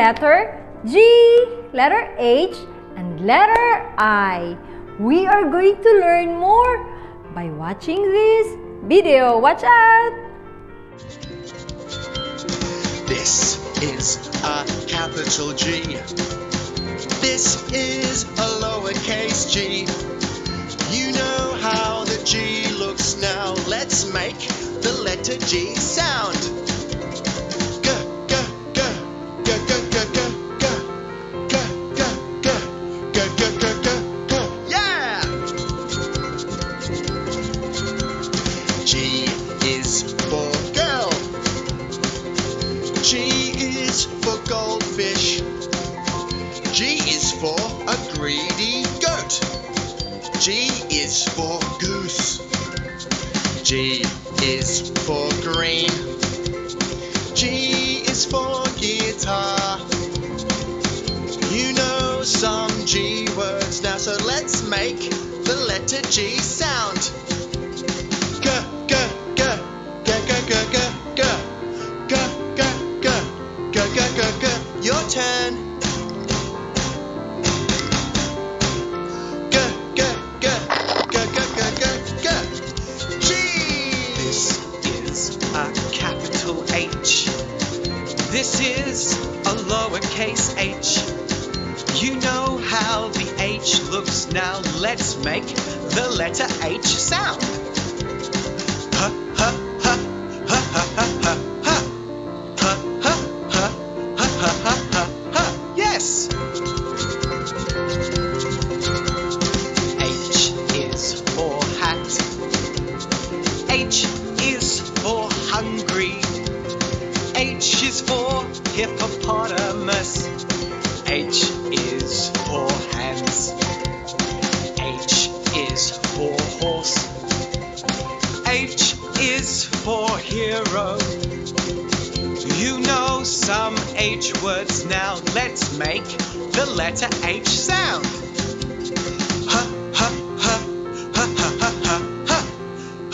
letter G, letter H, and letter I. We are going to learn more by watching this video. Watch out! This is a capital G. This is a lowercase g. You know how the G looks now. Let's make the letter G sound. G, g, g, g, g, g, g, g, g, g, g, g, g, g, g, g. Yeah! G is for girl. G is for goldfish. G is for a greedy goat. G is for goose. G is for green. G is for guitar. You know some G words now, so let's make the letter G sound. G, g, g, g, g, g, g, g, g, g, g, g, g, g, g. Your turn. This is a lowercase h. You know how the H looks now. Let's make the letter H sound. Ha ha ha ha ha ha ha ha ha ha ha ha ha ha ha. Yes. H is for hat. H is for hungry. H is for hippopotamus. H is for hands. H is for horse. H is for hero. You know some H words now. Let's make the letter H sound. Ha ha ha ha ha ha ha ha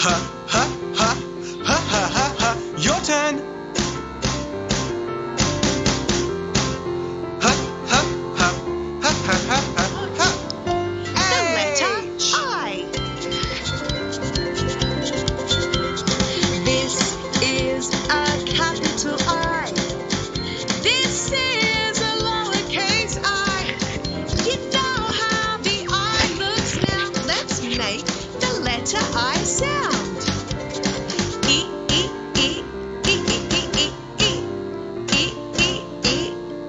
ha ha ha ha ha ha. Your turn. I sound. E, e, e, e, e, e, e, e, e, e, e,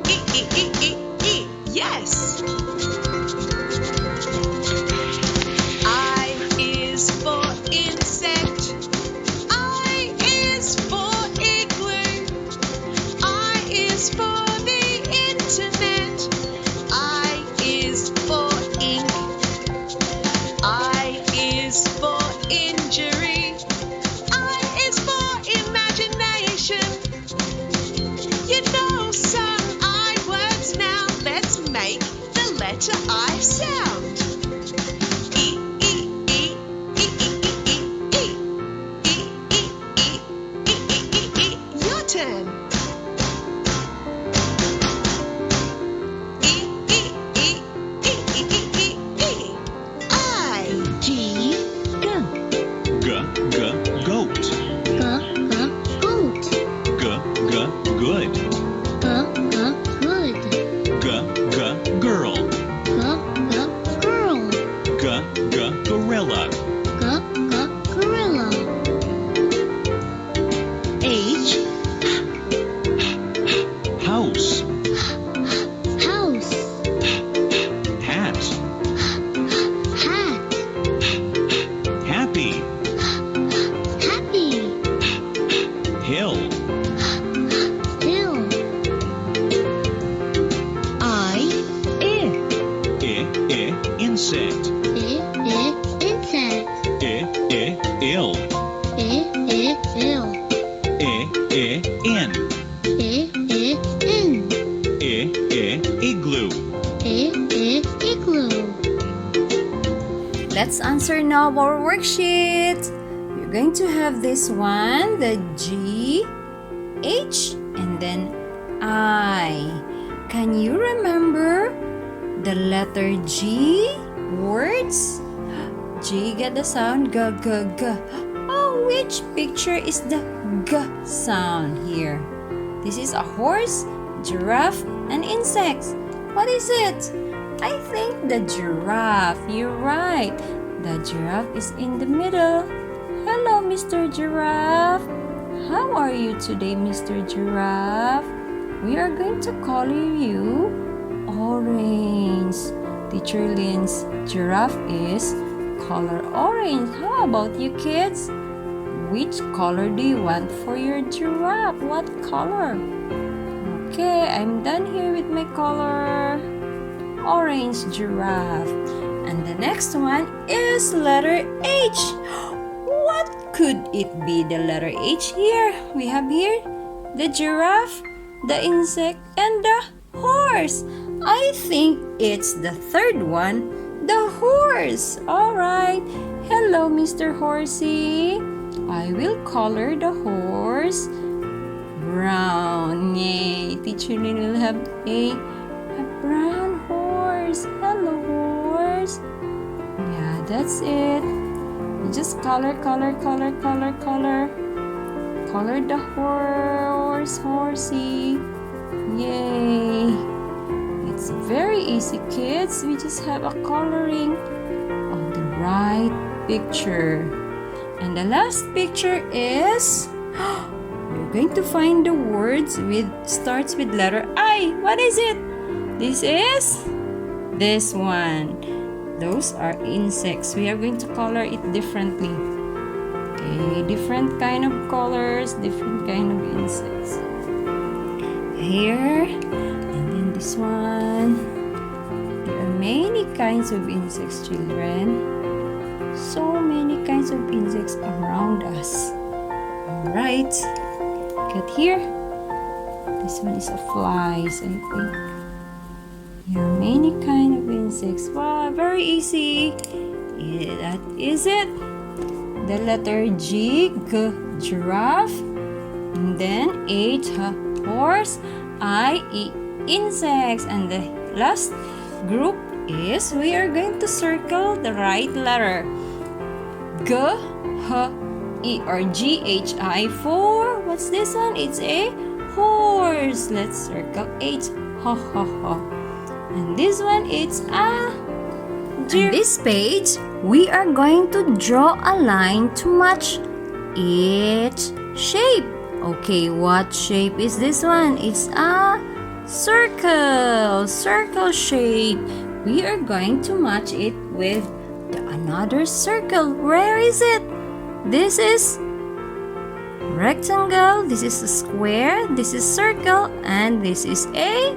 e, e, e. Your turn. E, e, e, e, e, e, e, e. I. G. G. G, g, goat. G. G. Goat. G, g, good. G. G. Good. G, g, girl. G, g, gorilla. G. G. Gorilla. H. House. House. Hat. Hat. Happy. Happy. Hill. Hill. I. Insect. Insect. Ill. Ill. In. In. Igloo. Igloo. Let's answer now our worksheet. You're going to have this one, the G, H, and then I. Can you remember the letter G words? G got the sound G, G, G. Oh, which picture is the G sound here? This is a horse, giraffe, and insects. What is it? I think the giraffe. You're right. The giraffe is in the middle. Hello, Mr. Giraffe. How are you today, Mr. Giraffe? We are going to color you orange. Teacher Lynn's giraffe is color orange. How about you kids? Which color do you want for your giraffe? What color? Okay, I'm done here with my color. Orange giraffe. And the next one is letter H. What could it be, the letter H here? We have here the giraffe, the insect, and the horse. I think it's the third one, the horse. Alright. Hello, Mr. Horsey. I will color the horse brown. Yay. Teacher Lynn will have a brown horse. Hello, horse. Yeah, that's it. You just color the horse, horsey. Yay. It's very easy, kids. We just have a coloring of the right picture. And the last picture is we're going to find the words with starts with letter I. What is it? This is this one. Those are insects. We are going to color it differently. Okay, different kind of colors, different kind of insects. Here, and then this one. There are many kinds of insects, children. So many kinds of insects around us. Alright, get here. This one is a flies, I think. There are many kinds of insects. Wow, very easy. Yeah, that is it. The letter G, G, giraffe. And then H, horse. I, E, insects. And the last group is we are going to circle the right letter. G, H, E, or G, H, I, for, what's this one? It's a horse. Let's circle H, ha, ha, ha. And this one, it's a giraffe. On this page, we are going to draw a line to match each shape. Okay, what shape is this one? It's a circle. Circle shape. We are going to match it with another circle. Where is it? This is rectangle. This is a square. This is circle. And this is a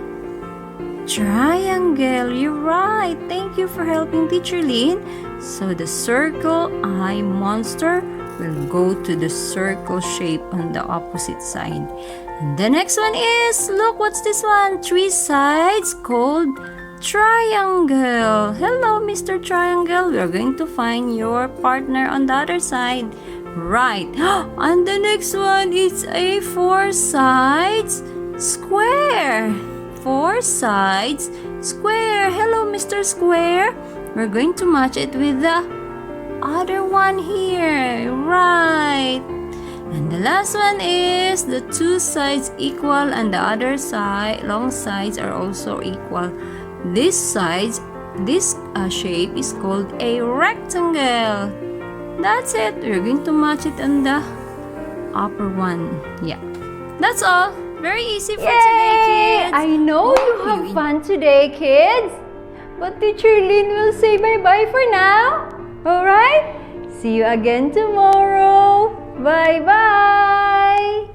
triangle. You're right. Thank you for helping Teacher Lynn. So the circle eye monster will go to the circle shape on the opposite side. And the next one is, look, what's this one? 3 sides called triangle. Hello, Mr. Triangle. We're going to find your partner on the other side. Right. And the next one is a 4 sides square. 4 sides square. Hello, Mr. Square. We're going to match it with the other one here. Right. And the last one is the 2 sides equal and the other side, long sides are also equal. This shape is called a rectangle. That's it. We're going to match it on the upper one. Yeah. That's all. Very easy for today, kids. I know you have fun today, kids. But Teacher Lynn will say bye-bye for now. Alright? See you again tomorrow. Bye-bye.